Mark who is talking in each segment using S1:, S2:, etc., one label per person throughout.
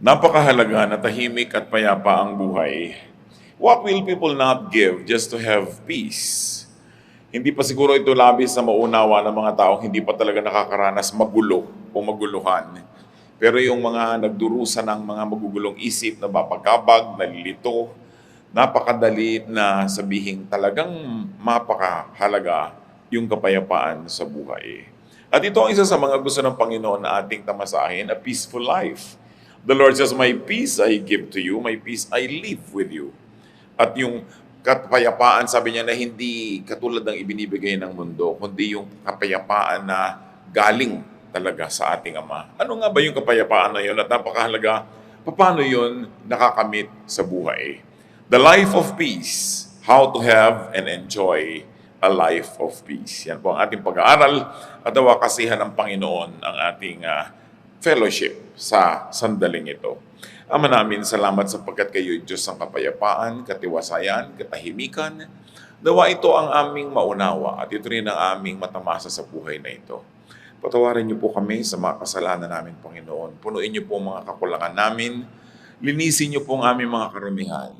S1: Napakahalaga na tahimik at payapa ang buhay. What will people not give just to have peace? Hindi pa siguro ito labis na maunawa ng mga taong hindi pa talaga nakakaranas magulo o maguluhan. Pero yung mga nagdurusa ng mga magugulong isip na mapagkabag, nalilito, napakadali na sabihin talagang mapakahalaga yung kapayapaan sa buhay. At ito ang isa sa mga gusto ng Panginoon na ating tamasahin, a peaceful life. The Lord says, my peace I give to you, my peace I leave with you. At yung kapayapaan, sabi niya na hindi katulad ng ibinibigay ng mundo, kundi yung kapayapaan na galing talaga sa ating Ama. Ano nga ba yung kapayapaan na yun? At napakahalaga, paano yun nakakamit sa buhay? The life of peace, how to have and enjoy a life of peace. Yan po ang ating pag-aaral at nawa kasihan ng Panginoon ang ating fellowship sa sandaling ito. Ama namin, salamat sapagkat kayo Diyos ng kapayapaan, katiwasayan, katahimikan. Nawa ito ang aming maunawa at ito rin ang aming matamasa sa buhay na ito. Patawarin niyo po kami sa mga kasalanan namin, Panginoon. Punuin niyo po ang mga kakulangan namin. Linisin niyo po ang aming mga karumihan.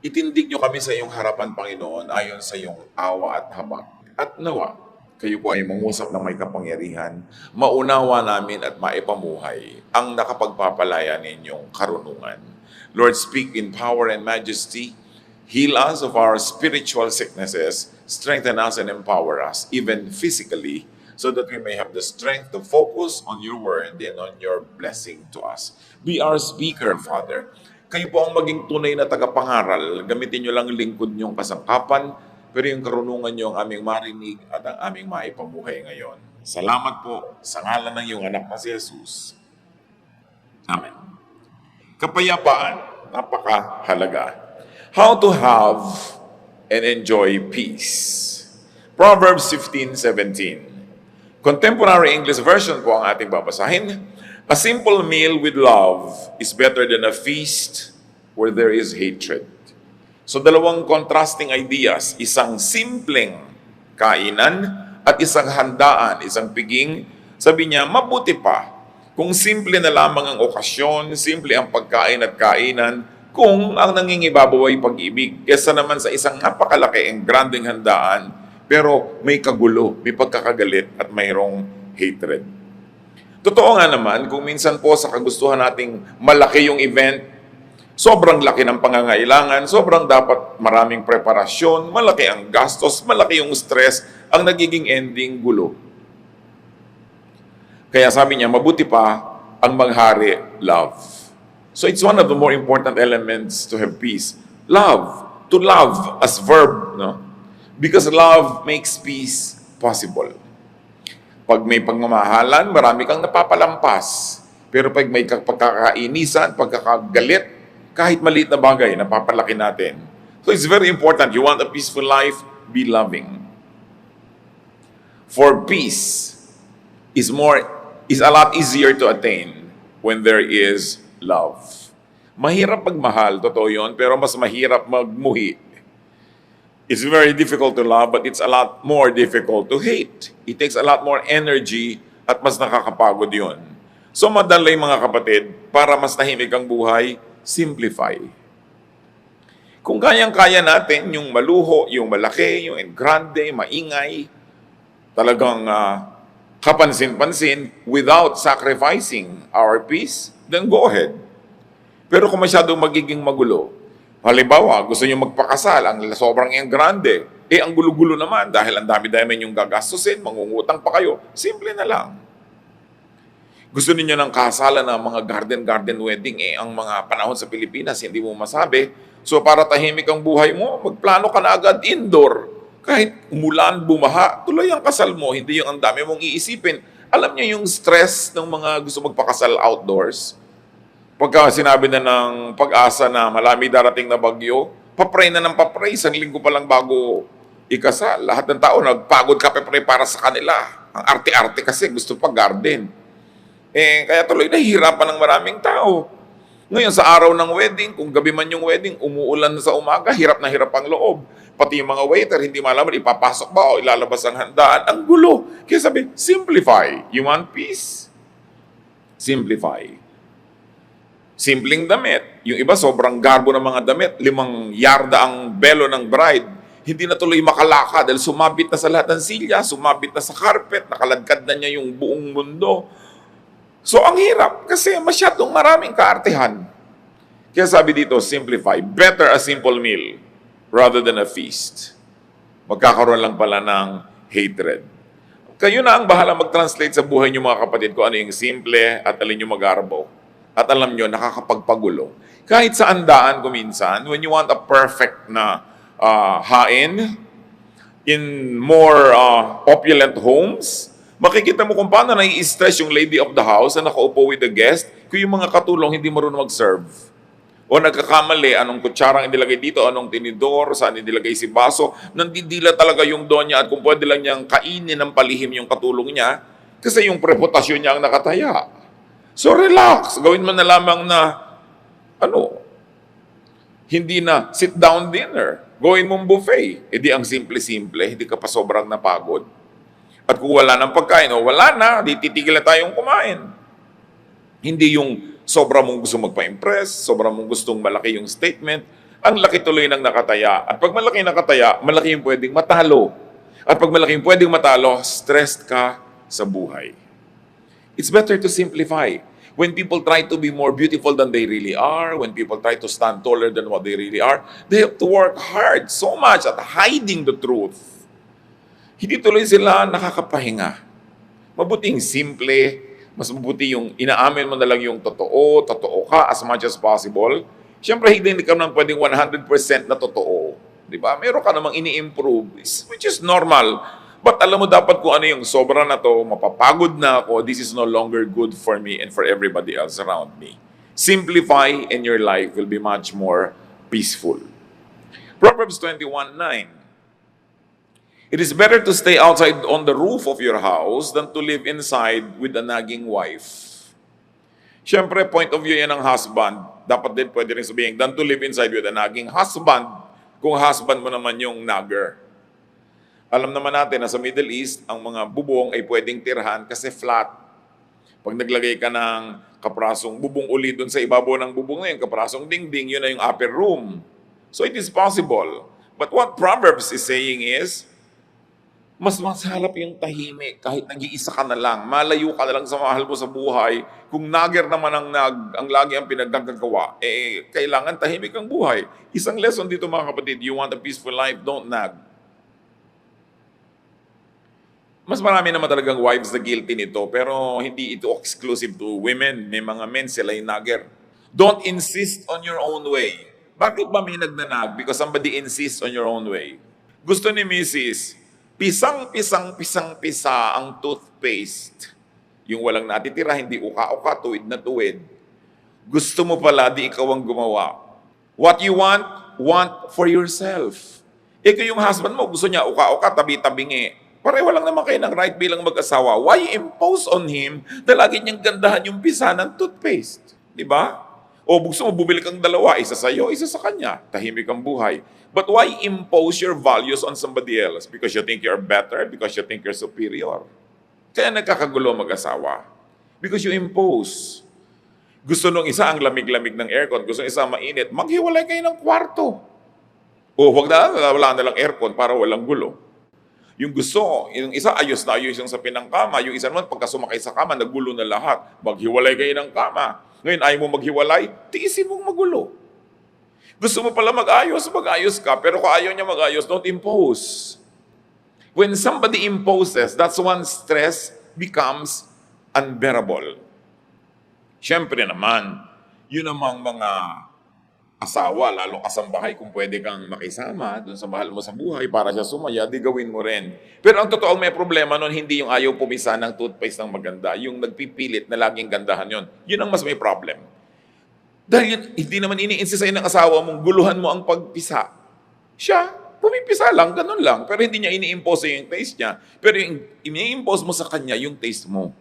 S1: Itindig niyo kami sa iyong harapan, Panginoon, ayon sa iyong awa at habag. At nawa, kayo po ay mangusap ng may kapangyarihan, maunawa namin at maipamuhay ang nakapagpapalaya ninyong karunungan. Lord, speak in power and majesty. Heal us of our spiritual sicknesses. Strengthen us and empower us, even physically, so that we may have the strength to focus on your word and on your blessing to us. Be our speaker, Father. Kayo po ang maging tunay na tagapangaral. Gamitin nyo lang lingkod nyong kasangkapan, pero yung karunungan nyo ang aming marinig at ang aming maipabuhay ngayon. Salamat po sa ngalan ng iyong anak na si Jesus. Amen. Kapayapaan, napakahalaga. How to have and enjoy peace. Proverbs 15:17. Contemporary English version po ang ating babasahin. A simple meal with love is better than a feast where there is hatred. So dalawang contrasting ideas, isang simpleng kainan at isang handaan, isang piging. Sabi niya, mabuti pa kung simple na lamang ang okasyon, simple ang pagkain at kainan, kung ang nangingibabaw ay pag-ibig. Kesa naman sa isang napakalaki ang granding handaan, pero may kagulo, may pagkakagalit at mayroong hatred. Totoo nga naman, kung minsan po sa kagustuhan nating malaki yung event, sobrang laki ng pangangailangan, sobrang dapat maraming preparasyon, malaki ang gastos, malaki yung stress, ang nagiging ending gulo. Kaya sabi niya, mabuti pa ang maghari, love. So it's one of the more important elements to have peace. Love. To love as verb, no? Because love makes peace possible. Pag may pagmamahalan, marami kang napapalampas. Pero pag may pagkakainisan, pagkakagalit, kahit maliit na bagay, napapalaki natin. So it's very important. You want a peaceful life? Be loving. For peace is a lot easier to attain when there is love. Mahirap pagmahal, totoo yun, pero mas mahirap magmuhi. It's very difficult to love, but it's a lot more difficult to hate. It takes a lot more energy at mas nakakapagod yun. So madalay mga kapatid, para mas tahimik ang buhay, simplify. Kung kayang-kaya natin yung maluho, yung malaki, yung grande, maingay, talagang kapansin-pansin without sacrificing our peace, then go ahead. Pero kung masyadong magiging magulo, halimbawa, gusto nyo magpakasal, ang sobrang yung grande, ang gulo-gulo naman dahil ang dami-dami yung gagastusin, mangungutang pa kayo, simple na lang. Gusto niyo ng kasalan ng mga garden wedding, ang mga panahon sa Pilipinas, hindi mo masabi. So para tahimik ang buhay mo, magplano ka na agad indoor. Kahit umulan, bumaha, tuloy ang kasal mo, hindi yung ang dami mong iisipin. Alam niyo yung stress ng mga gusto magpakasal outdoors? Pagka sinabi na ng Pag-asa na malami darating na bagyo, papray na ng papray, isang linggo pa lang bago ikasal. Lahat ng tao nagpagod ka papray para sa kanila. Ang arte-arte kasi gusto pa garden. Kaya tuloy nahihirapan ng maraming tao. Ngayon sa araw ng wedding, kung gabi man yung wedding, umuulan sa umaga, hirap na hirap ang loob. Pati yung mga waiter, hindi malaman, ipapasok ba o ilalabas ang handaan. Ang gulo. Kaya sabi, simplify. You want peace? Simplify. Simpleng damit. Yung iba, sobrang garbo ng mga damit. 5 yarda ang belo ng bride. Hindi na tuloy makalakad dahil sumabit na sa lahat ng silya, sumabit na sa carpet, nakaladkad na niya yung buong mundo. So, ang hirap kasi masyadong maraming kaartehan. Kaya sabi dito, simplify. Better a simple meal rather than a feast. Magkakaroon lang pala ng hatred. Kayo na ang bahala mag-translate sa buhay niyo mga kapatid ko ano yung simple at alin yung magarbo. At alam nyo, nakakapagpagulo. Kahit sa andaan kuminsan, when you want a perfect na hain in more opulent homes, makikita mo kung paano nai-stress yung lady of the house na nakaupo with the guest kung yung mga katulong hindi marunong mag-serve. O nagkakamali, anong kutsarang inilagay dito, anong tinidor, saan inilagay si baso, nandidila talaga yung donya at kung pwede lang niyang kainin ng palihim yung katulong niya kasi yung reputasyon niya ang nakataya. So relax, gawin mo na lamang na, hindi na sit-down dinner. Gawin mong buffet. E di ang simple-simple, hindi ka pa sobrang napagod. At kung wala ng pagkain, wala na, di titigil na tayong kumain. Hindi yung sobra mong gusto magpa-impress, sobra mong gustong malaki yung statement, ang laki tuloy ng nakataya. At pag malaki nakataya, malaki yung pwedeng matalo. At pag malaki yung pwedeng matalo, stressed ka sa buhay. It's better to simplify. When people try to be more beautiful than they really are, when people try to stand taller than what they really are, they have to work hard so much at hiding the truth. Hindi tuloy sila nakakapahinga. Mabuting simple, mas mabuti yung inaamin mo na lang yung totoo ka as much as possible. Siyempre, hindi ka naman pwedeng 100% na totoo. Di ba? Meron ka namang ini-improve, which is normal. But alam mo dapat kung ano yung sobra na to, mapapagod na ako, this is no longer good for me and for everybody else around me. Simplify and your life will be much more peaceful. Proverbs 21:9. It is better to stay outside on the roof of your house than to live inside with a nagging wife. Siyempre, point of view yan ng husband. Dapat din pwede rin sabihin, than to live inside with a nagging husband kung husband mo naman yung nagger. Alam naman natin na sa Middle East, ang mga bubong ay pwedeng tirhan kasi flat. Pag naglagay ka ng kaprasong bubong uli doon sa ibabaw ng bubong na yun, kaprasong dingding, yun na yung upper room. So it is possible. But what Proverbs is saying is, mas masarap yung tahimik kahit nag-iisa ka na lang. Malayo ka na lang sa mahal mo sa buhay. Kung nagger naman ang lagi ang pinagdagagawa, kailangan tahimik ang buhay. Isang lesson dito mga kapatid, you want a peaceful life, don't nag. Mas marami naman talagang wives na guilty nito, pero hindi ito exclusive to women. May mga men, sila yung nagger. Don't insist on your own way. Bakit ba may nagnanag? Because somebody insists on your own way. Gusto ni Mrs. Pisang-pisang-pisang-pisa ang toothpaste. Yung walang natitira, hindi uka-uka, tuwid na tuwid. Gusto mo pala, di ikaw ang gumawa. What you want for yourself. Ikaw yung husband mo, gusto niya uka-uka, tabi-tabingi. Pareho lang naman kayo ng right bilang mag-asawa. Why impose on him na lagi niyang gandahan yung pisa ng toothpaste? Di ba? O gusto mo bumili kang dalawa, isa sa iyo, isa sa kanya. Tahimik ang buhay. But why impose your values on somebody else? Because you think you're better? Because you think you're superior? Kaya nagkakagulo mag-asawa. Because you impose. Gusto nung isa ang lamig-lamig ng aircon, gusto nung isa mainit, maghiwalay kayo ng kwarto. O wala na lang aircon para walang gulo. Yung gusto, yung isa ayos na ayos yung sa pinangkama, yung isa naman pagka sumakay sa kama, nagulo na lahat. Maghiwalay kayo ng kama. Ngayon, ayaw mo maghiwalay, tiisin mong magulo. Gusto mo pala mag-ayos ka. Pero kung ayaw niya mag-ayos, don't impose. When somebody imposes, that's when stress becomes unbearable. Siyempre naman, yun namang mga asawa, lalo kasambahay, kung pwede kang makisama dun sa mahal mo sa buhay para siya sumaya, di gawin mo rin. Pero ang totoong may problema nun, hindi yung ayaw pumisa ng toothpaste ng maganda, yung nagpipilit na laging gandahan yon. Yun ang mas may problem. Dahil yun, hindi naman ini-insist sa'yo ng asawa mong guluhan mo ang pagpisa. Siya, pumipisa lang, ganun lang. Pero hindi niya ini-impose sa'yo yung taste niya. Pero yung ini-impose mo sa kanya yung taste mo.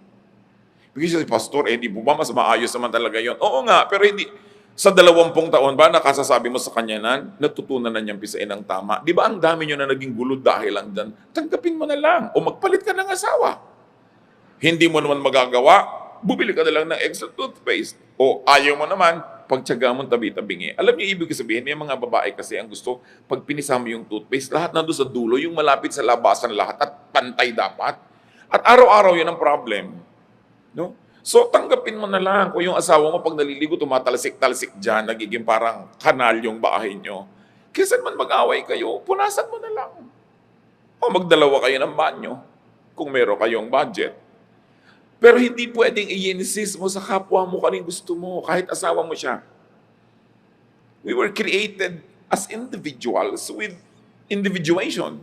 S1: Because pastor, di po ba mas maayos naman talaga yon? Oo nga, pero hindi. Sa 20 taon ba, nakasasabi mo sa kanya na natutunan na niyang pisain ang tama? Di ba ang dami niyo na naging gulo dahil lang dyan? Tanggapin mo na lang o magpalit ka ng asawa. Hindi mo naman magagawa, bumili ka na lang ng extra toothpaste. O ayaw mo naman, pagtyaga mo tabi-tabingi. Alam niyo ibig sabihin, may mga babae kasi ang gusto, pag pinisama yung toothpaste, lahat nandun sa dulo, yung malapit sa labasan lahat at pantay dapat. At araw-araw yun ang problem. No? So tanggapin mo na lang kung yung asawa mo pag naliligo, tumatalsik-talsik dyan, nagiging parang kanal yung bahay nyo. Kaysa man mag-away kayo, punasan mo na lang. O magdalawa kayo ng banyo kung meron kayong budget. Pero hindi pwedeng i-insist mo sa kapwa mo kaning gusto mo, kahit asawa mo siya. We were created as individuals with individuation.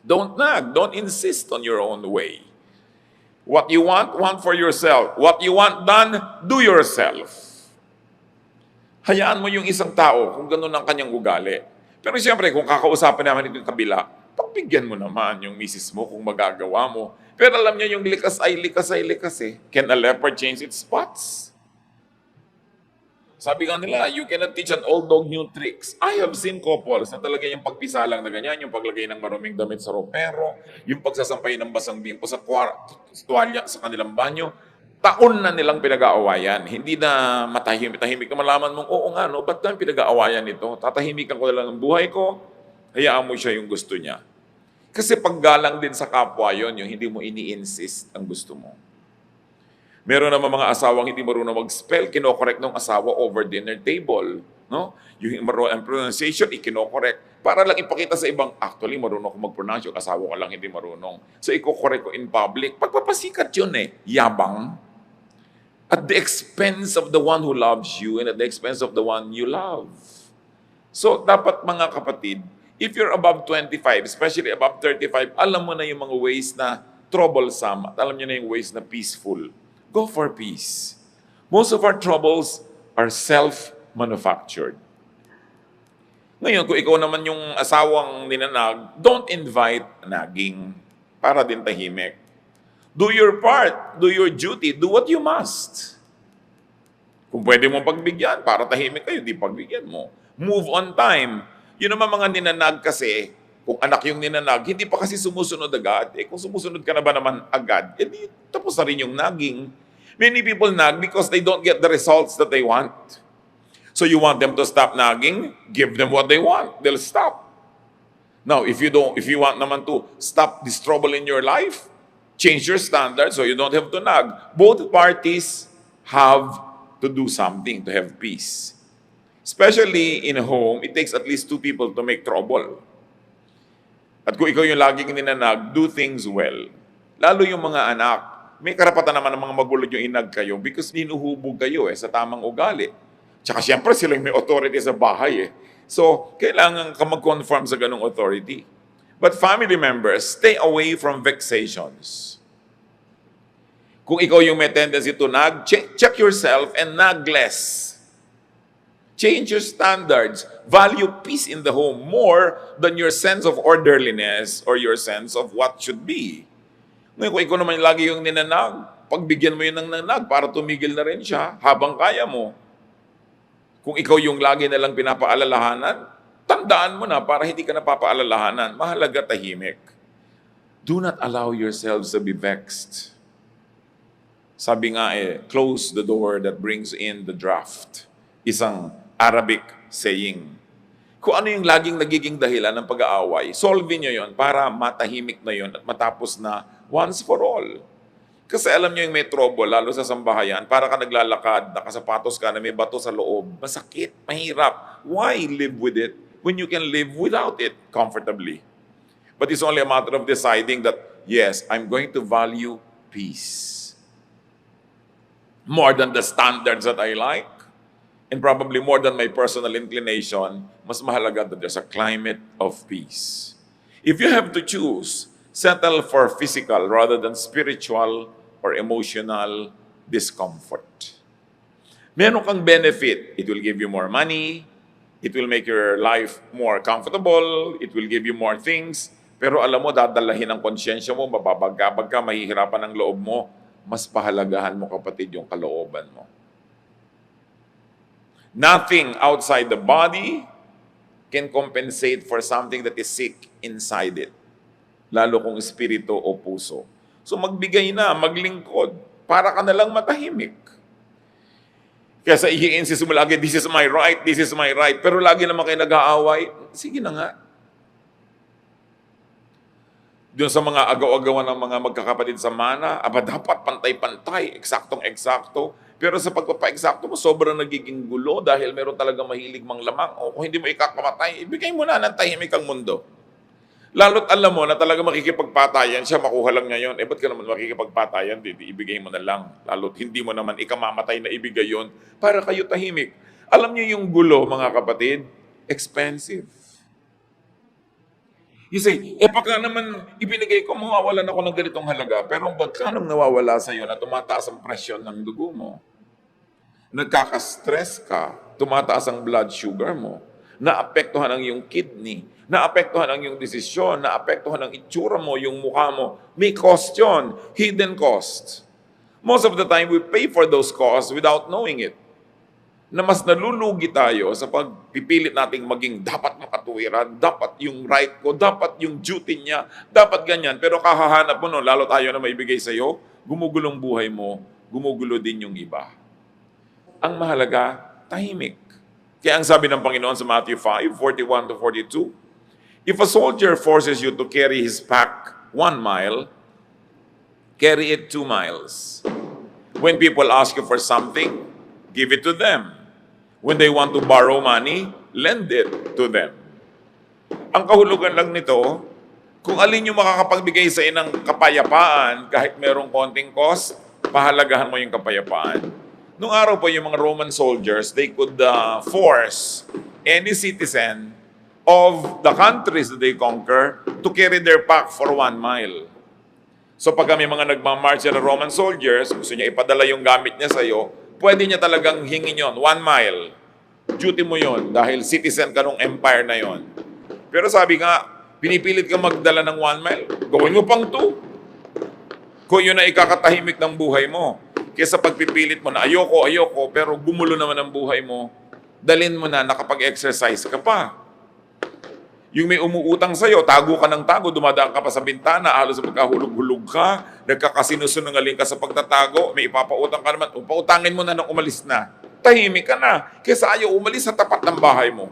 S1: Don't nag, don't insist on your own way. What you want for yourself. What you want done, do yourself. Hayaan mo yung isang tao kung gano'n ang kanyang ugali. Pero siyempre, kung kakausapin naman ito yung kabila, pagbigyan mo naman yung misis mo kung magagawa mo. Pero alam niyo, yung likas ay likas eh. Can a leopard change its spots? Sabi nga nila, you cannot teach an old dog new tricks. I have seen couples na talaga yung pagpisa lang na ganyan, yung paglagay ng maruming damit sa ropero, yung pagsasampay ng basang bimpo sa tuwalya sa kanilang banyo, taon na nilang pinag-aawayan. Hindi na matahimik na malaman mong, oo nga, no, ba't lang pinag-aawayan nito? Tatahimikan ko na lang ang buhay ko, hayaan mo siya yung gusto niya. Kasi paggalang din sa kapwa yon, yung hindi mo ini-insist ang gusto mo. Meron naman mga asawang hindi marunong mag-spell, kinokorek ng asawa over dinner table. No? Yung ang pronunciation, ikinokorek. Para lang ipakita sa ibang, actually, marunong ko mag-pronounce, yung asawa ko lang hindi marunong. So, ikokorek ko in public. Pagpapasikat yun yabang. At the expense of the one who loves you and at the expense of the one you love. So, dapat mga kapatid, if you're above 25, especially above 35, alam mo na yung mga ways na troublesome at alam niyo na yung ways na peaceful. Go for peace. Most of our troubles are self-manufactured. Ngayon, kung ikaw naman yung asawang ninanag, don't invite nagging para din tahimik. Do your part, do your duty, do what you must. Kung pwede mong pagbigyan, para tahimik kayo, di pagbigyan mo. Move on time. Yun naman mga ninanag kasi, kung anak yung ninanag, hindi pa kasi sumusunod agad. Kung sumusunod ka na ba naman agad, di tapos na rin yung nagging. Many people nag because they don't get the results that they want. So you want them to stop nagging, give them what they want. They'll stop. Now, if you want naman to stop this trouble in your life, change your standards so you don't have to nag. Both parties have to do something to have peace. Especially in a home, it takes at least 2 people to make trouble. At kung ikaw yung laging ninanag, do things well. Lalo yung mga anak, may karapatan naman ng mga magulang yung inag kayo because ninuhubog kayo sa tamang ugali. Tsaka siyempre sila yung may authority sa bahay So, kailangan ka mag-conform sa ganong authority. But family members, stay away from vexations. Kung ikaw yung may tendency to nag, check yourself and nag less. Change your standards. Value peace in the home more than your sense of orderliness or your sense of what should be. Ngayon, kung ikaw naman lagi yung ninanag, pagbigyan mo yun ng nanag para tumigil na rin siya habang kaya mo. Kung ikaw yung lagi nalang pinapaalalahanan, tandaan mo na para hindi ka napapaalalahanan. Mahalaga tahimik. Do not allow yourselves to be vexed. Sabi nga close the door that brings in the draft. Isang Arabic saying. Kung ano yung laging nagiging dahilan ng pag-aaway, solve nyo yun para matahimik na yun at matapos na once for all. Kasi alam nyo yung may trouble, lalo sa sambahayan, para ka naglalakad, nakasapatos ka na may bato sa loob. Masakit, mahirap. Why live with it when you can live without it comfortably? But it's only a matter of deciding that, yes, I'm going to value peace. More than the standards that I like, and probably more than my personal inclination, mas mahalaga that there's a climate of peace. If you have to choose, settle for physical rather than spiritual or emotional discomfort. Meron kang benefit. It will give you more money. It will make your life more comfortable. It will give you more things. Pero alam mo, dadalahin ang konsyensya mo, mababagabag ka, mahihirapan ang loob mo. Mas pahalagahan mo, kapatid, yung kalooban mo. Nothing outside the body can compensate for something that is sick inside it. Lalo kung espiritu o puso. So magbigay na, maglingkod, para ka nalang matahimik. Kaya sa i-insist mo lagi, this is my right, this is my right. Pero lagi naman kayo nag-aaway, sige na nga. Doon sa mga agaw-agawan ng mga magkakapatid sa mana, dapat pantay-pantay, eksaktong-eksakto. Pero sa pagpapa-eksakto mo, sobrang nagiging gulo dahil meron talaga mahilig mang lamang. O kung hindi mo ikakamatay, ibigay mo na ng tahimik ang mundo. Lalo't alam mo na talaga makikipagpatayan siya, makuha lang ngayon. Ba't ka naman makikipagpatayan? Ibigay mo na lang. Lalo't hindi mo naman ikamamatay na ibigay yon para kayo tahimik. Alam niyo yung gulo, mga kapatid, expensive. You say, pagka naman ibinigay ko, mawawalan ako ng ganitong halaga. Pero pagka nang nawawala sa'yo na tumataas ang presyon ng dugo mo, nagkaka-stress ka, tumataas ang blood sugar mo, naapektuhan ang iyong kidney, naapektuhan ang iyong desisyon, naapektuhan ang itsura mo, yung mukha mo, may cost yun, hidden cost. Most of the time, we pay for those costs without knowing it. Na mas nalulugi tayo sa pagpipilit nating maging dapat makatuwiran, dapat yung right ko, dapat yung duty niya, dapat ganyan. Pero kahahanap mo no, lalo tayo na maibigay sa'yo, gumugulong buhay mo, gumugulo din yung iba. Ang mahalaga, tahimik. Kaya ang sabi ng Panginoon sa Matthew 5:41-42, if a soldier forces you to carry his pack 1 mile, carry it 2 miles. When people ask you for something, give it to them. When they want to borrow money, lend it to them. Ang kahulugan lang nito, kung alin yung makakapagbigay sa ng kapayapaan kahit merong konting cost, pahalagahan mo yung kapayapaan. Nung araw po yung mga Roman soldiers, they could force any citizen of the countries that they conquer to carry their pack for 1 mile. So pag may mga nagmamarch na Roman soldiers, gusto niya ipadala yung gamit niya sa'yo, pwede niya talagang hingin yon 1 mile. Duty mo yon dahil citizen ka ng empire na yon. Pero sabi nga, pinipilit ka magdala ng 1 mile, gawin mo pang 2. Kung yun na ikakatahimik ng buhay mo. Kesa pagpipilit mo na ayoko, pero gumulo naman ang buhay mo, dalin mo na nakapag-exercise ka pa. Yung may umuutang sa'yo, tago ka ng tago, dumadaan ka pa sa bintana, halos magkahulog-hulog ka, nagkakasinusunungaling ka sa pagtatago, may ipapautang ka naman, pautangin mo na nang umalis na. Tahimik ka na, kesa ayaw umalis sa tapat ng bahay mo.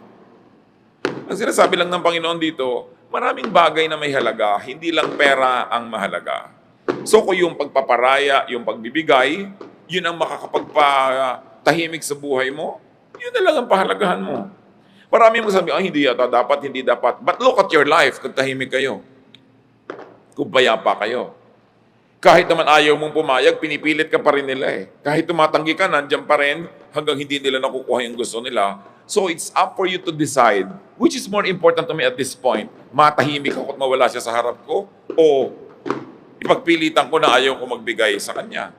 S1: Ang sinasabi lang ng Panginoon dito, maraming bagay na may halaga, hindi lang pera ang mahalaga. So kung yung pagpaparaya, yung pagbibigay, yun ang makakapagpatahimik sa buhay mo, yun na lang ang pahalagahan mo. Marami mo sabi, hindi yata dapat, hindi dapat. But look at your life kung tahimik kayo. Kung payapa kayo. Kahit naman ayaw mong pumayag, pinipilit ka pa rin nila eh. Kahit tumatanggi ka, nandiyan pa rin hanggang hindi nila nakukuha yung gusto nila. So it's up for you to decide, which is more important to me at this point. Matahimik ako at mawala siya sa harap ko o ipagpilitan ko na ayaw ko magbigay sa kanya.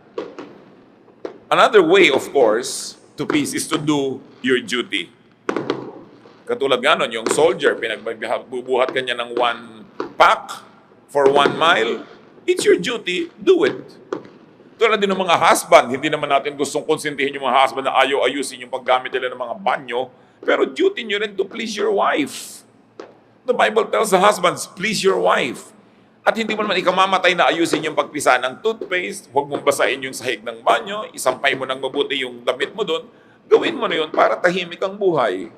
S1: Another way, of course, to peace is to do your duty. Katulad nga nun, yung soldier, pinagbubuhat kanya ng 1 pack for 1 mile, it's your duty, do it. Tulad din ng mga husband, hindi naman natin gustong konsintihin yung mga husband na ayaw ayusin yung paggamit nila ng mga banyo, pero duty nyo rin to please your wife. The Bible tells the husbands, please your wife. At hindi mo naman ikamamatay na ayusin yung pagpisa ng toothpaste, huwag mong basahin yung sahig ng banyo, isampay mo ng mabuti yung damit mo doon, gawin mo na yun para tahimik ang buhay.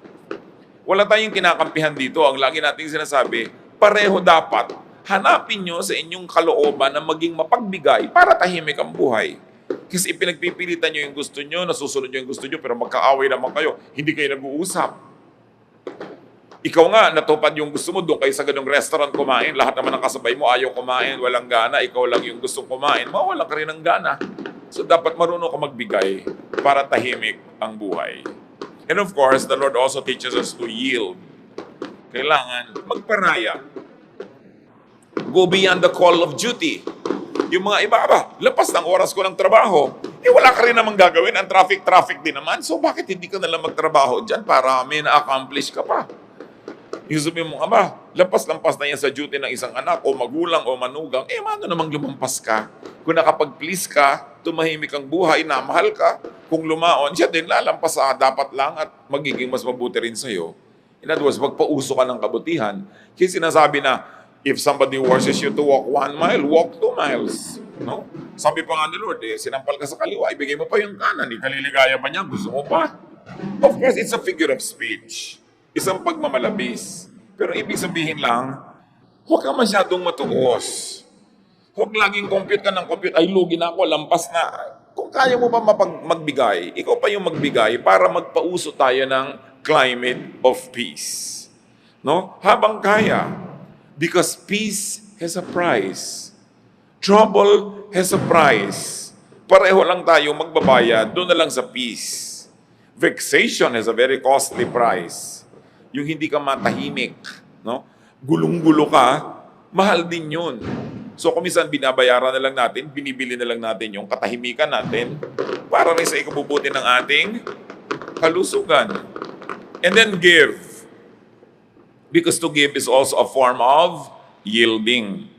S1: Wala tayong kinakampihan dito. Ang lagi nating sinasabi, pareho dapat. Hanapin nyo sa inyong kalooban na maging mapagbigay para tahimik ang buhay. Kasi ipinagpipilitan nyo yung gusto nyo, nasusunod nyo yung gusto nyo, pero magkaaway naman kayo, hindi kayo nag-uusap. Ikaw nga, natupad yung gusto mo, doon kayo sa ganung restaurant kumain, lahat naman ng kasabay mo ayaw kumain, walang gana, ikaw lang yung gustong kumain, mawalan ka rin ng gana. So dapat marunong ka magbigay para tahimik ang buhay. And of course, the Lord also teaches us to yield. Kailangan magparaya. Go beyond the call of duty. Yung mga iba, lapas ng oras ko ng trabaho. Wala ka rin namang gagawin. Ang traffic din naman. So bakit hindi ka nalang magtrabaho dyan para may na-accomplish ka pa? Yung sabi mo, lampas-lampas na yan sa duty ng isang anak o magulang o manugang. Mano namang lumampas ka? Kung nakapag-please ka, tumahimik ang buhay, namahal ka, kung lumaon, siya din lalampas sa dapat lang at magiging mas mabuti rin sa'yo. In other words, magpauso ka ng kabutihan. Kasi sinasabi na, If somebody forces you to walk 1 mile, walk 2 miles. No? Sabi pa nga ni Lord, sinampal ka sa kaliwa, ibigay mo pa yung kanan. Kaliligaya ba niya? Gusto mo pa? Of course, it's a figure of speech. Isang pagmamalabis. Pero ibig sabihin lang, huwag ka masyadong matuos. Huwag laging compute ka ng compute, ay lugi na ako, lampas na. Kung kaya mo pa magbigay, ikaw pa yung magbigay para magpauso tayo ng climate of peace. No? Habang kaya. Because peace has a price. Trouble has a price. Pareho lang tayo magbabayad, doon na lang sa peace. Vexation has a very costly price. Yung hindi ka matahimik, no? Gulong-gulo ka, mahal din yun. So kung minsan binabayaran na lang natin, binibili na lang natin yung katahimikan natin para rin sa ikabubuti ng ating kalusugan. And then give. Because to give is also a form of yielding.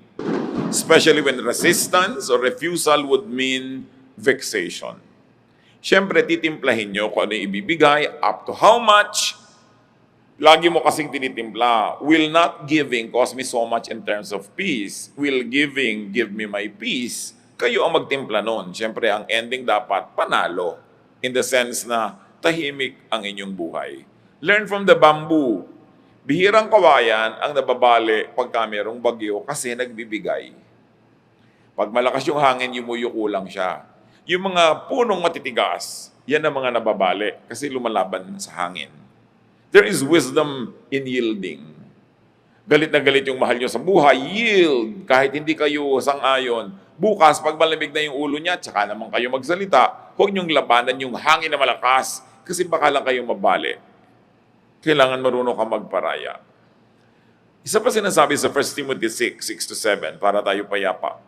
S1: Especially when resistance or refusal would mean vexation. Siyempre, titimplahin nyo kung ano yung ibibigay, up to how much. Lagi mo kasing tinitimpla. Will not giving cause me so much in terms of peace? Will giving give me my peace? Kayo ang magtimpla nun. Siyempre, ang ending dapat panalo. In the sense na tahimik ang inyong buhay. Learn from the bamboo. Bihirang kawayan ang nababali pagka mayroong bagyo kasi nagbibigay. Pag malakas yung hangin, yumuyuko lang siya. Yung mga punong matitigas, yan ang mga nababali kasi lumalaban sa hangin. There is wisdom in yielding. Galit na galit yung mahal nyo sa buhay, yield. Kahit hindi kayo sang-ayon. Bukas, pag malamig na yung ulo niya, tsaka naman kayo magsalita, huwag nyong labanan yung hangin na malakas kasi baka lang kayong mabali. Kailangan marunong ka magparaya. Isa pa sinasabi sa 1 Timothy 6:6-7, para tayo payapa.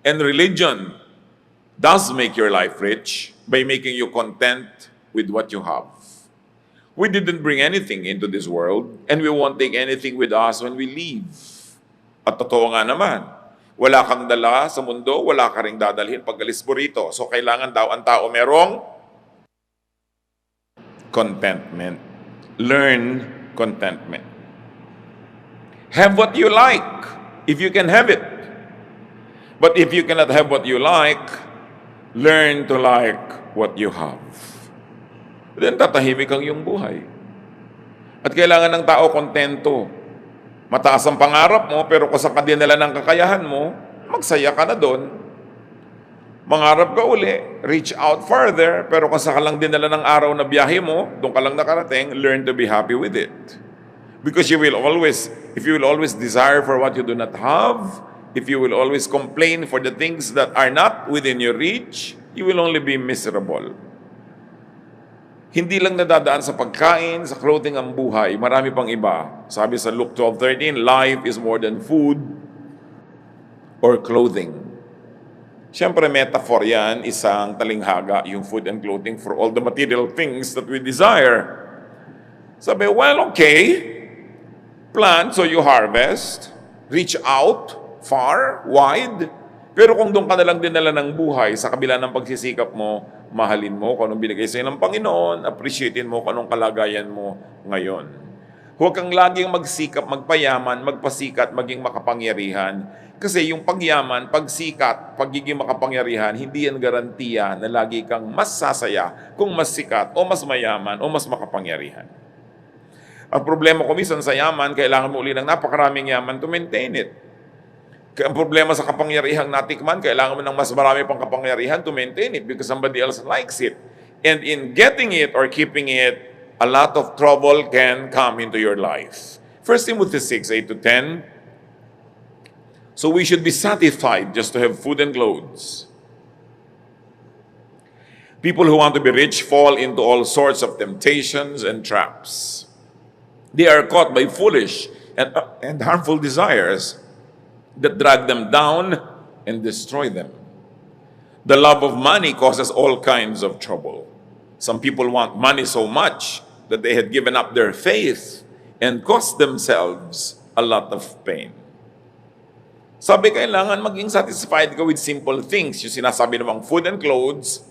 S1: And religion does make your life rich by making you content with what you have. We didn't bring anything into this world, and we won't take anything with us when we leave. At totoo nga naman, wala kang dala sa mundo, wala ka ring dadalhin pag alis mo rito. So kailangan daw ang tao merong contentment. Learn contentment. Have what you like, if you can have it. But if you cannot have what you like, learn to like what you have. Then tatahimik ang iyong buhay. At kailangan ng tao kontento. Mataas ang pangarap mo, pero kung sa kadinala ng kakayahan mo, magsaya ka na doon. Mangarap ka uli, reach out further, pero kung saka lang dinala ng araw na biyahe mo, doon ka lang nakarating, learn to be happy with it. Because you will always, if you will always desire for what you do not have, if you will always complain for the things that are not within your reach, you will only be miserable. Hindi lang nadadaan sa pagkain, sa clothing ang buhay, marami pang iba. Sabi sa Luke 12:13, life is more than food or clothing. Siyempre, metaphor yan, isang talinghaga, yung food and clothing for all the material things that we desire. Sabi, well, okay, plant so you harvest, reach out, far, wide, pero kung doon ka na lang dinala ng buhay, sa kabila ng pagsisikap mo, mahalin mo kung anong binigay sa'yo ng Panginoon, appreciatein mo kung anong kalagayan mo ngayon. Huwag kang laging magsikap, magpayaman, magpasikat, maging makapangyarihan. Kasi yung pagyaman, pagsikat, pagiging makapangyarihan, hindi yan garantiya na lagi kang mas sasaya kung mas sikat o mas mayaman o mas makapangyarihan. Ang problema ko minsan sa yaman, kailangan mo uli ng napakaraming yaman to maintain it. Ang problema sa kapangyarihang natikman, kailangan mo ng mas marami pang kapangyarihan to maintain it because somebody else likes it. And in getting it or keeping it, a lot of trouble can come into your life. 1 Timothy 6:8-10. So we should be satisfied just to have food and clothes. People who want to be rich fall into all sorts of temptations and traps. They are caught by foolish and harmful desires that drag them down and destroy them. The love of money causes all kinds of trouble. Some people want money so much that they had given up their faith and cost themselves a lot of pain. Sabi, kailangan maging satisfied ka with simple things. Yung sinasabi namang food and clothes,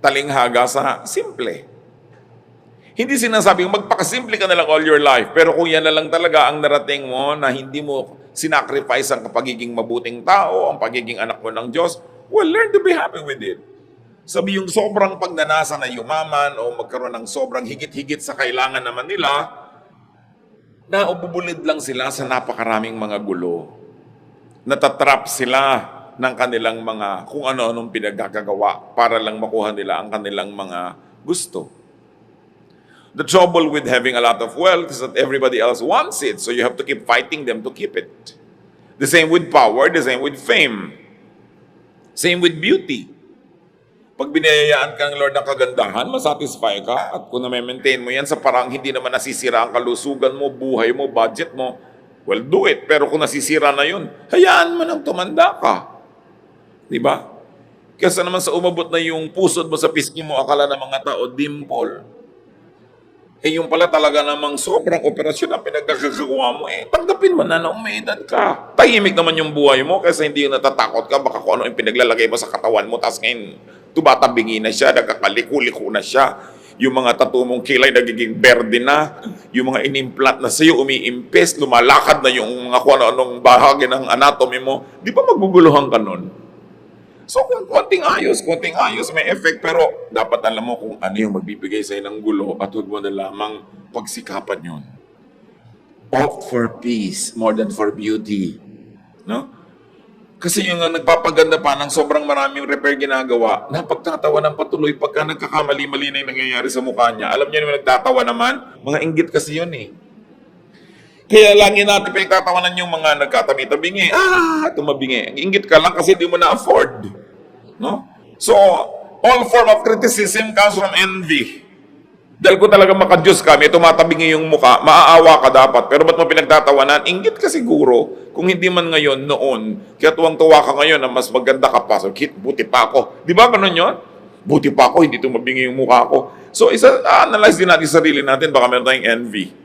S1: talinghaga sa simple. Hindi sinasabing magpakasimple ka na lang all your life, pero kung yan na lang talaga ang narating mo na hindi mo sinacrifice ang pagiging mabuting tao, ang pagiging anak mo ng Diyos, well, learn to be happy with it. Sabi yung sobrang pagnanasa na yumaman o magkaroon ng sobrang higit-higit sa kailangan naman nila, na ububulid lang sila sa napakaraming mga gulo. Natatrap sila ng kanilang mga kung ano-anong pinagkakagawa para lang makuha nila ang kanilang mga gusto. The trouble with having a lot of wealth is that everybody else wants it, so you have to keep fighting them to keep it. The same with power, the same with fame. Same with beauty. Pag binayayaan ka ng Lord ng kagandahan, masatisfy ka. At kung na-maintain mo yan sa parang hindi naman nasisira ang kalusugan mo, buhay mo, budget mo, well, do it. Pero kung nasisira na yun, hayaan mo nang tumanda ka. Diba? Kesa naman sa umabot na yung pusod mo sa pisngi mo, akala ng mga tao, dimple. Eh yung pala talaga namang sobrang operasyon na pinagkakagawa mo, tanggapin mo na may edad ka. Tahimik naman yung buhay mo kasi hindi yung natatakot ka, baka kung ano yung pinaglalagay mo sa katawan mo, tapos ngayon tumatabingi na siya, nagkakaliko-liko na siya. Yung mga tattoo mong kilay nagiging berde na, yung mga inimplant na sa'yo umiimpes, lumalakad na yung mga kung ano-anong bahagi ng anatomy mo, di ba maguguluhan ka nun? So, konting ayos, may effect, pero dapat alam mo kung ano yung magbibigay sa'yo ng gulo at huwag mo na lamang pagsikapan yun. Opt for peace more than for beauty. No? Kasi yung nagpapaganda pa ng sobrang maraming repair ginagawa, napagtatawa ng patuloy pagka nagkakamali-mali na yung nangyayari sa mukha niya. Alam niyo naman, nagtatawa naman, mga inggit kasi yun eh. Kaya lagi natin pinagtatawanan yung mga nagkatabi-tabingi. Tumabingi. Ang inggit ka lang kasi di mo na-afford. No? So, all form of criticism comes from envy. Dahil kung talaga maka-Diyos ka, may tumatabingi yung muka, maaawa ka dapat. Pero ba't mo pinagtatawanan? Inggit ka siguro. Kung hindi man ngayon, noon. Kaya tuwang-tuwa ka ngayon na mas maganda ka pa. So, buti pa ako. Di ba ganun yun? Buti pa ako, hindi tumabingi yung mukha ko. So, analyze din natin sarili natin. Baka meron tayong envy.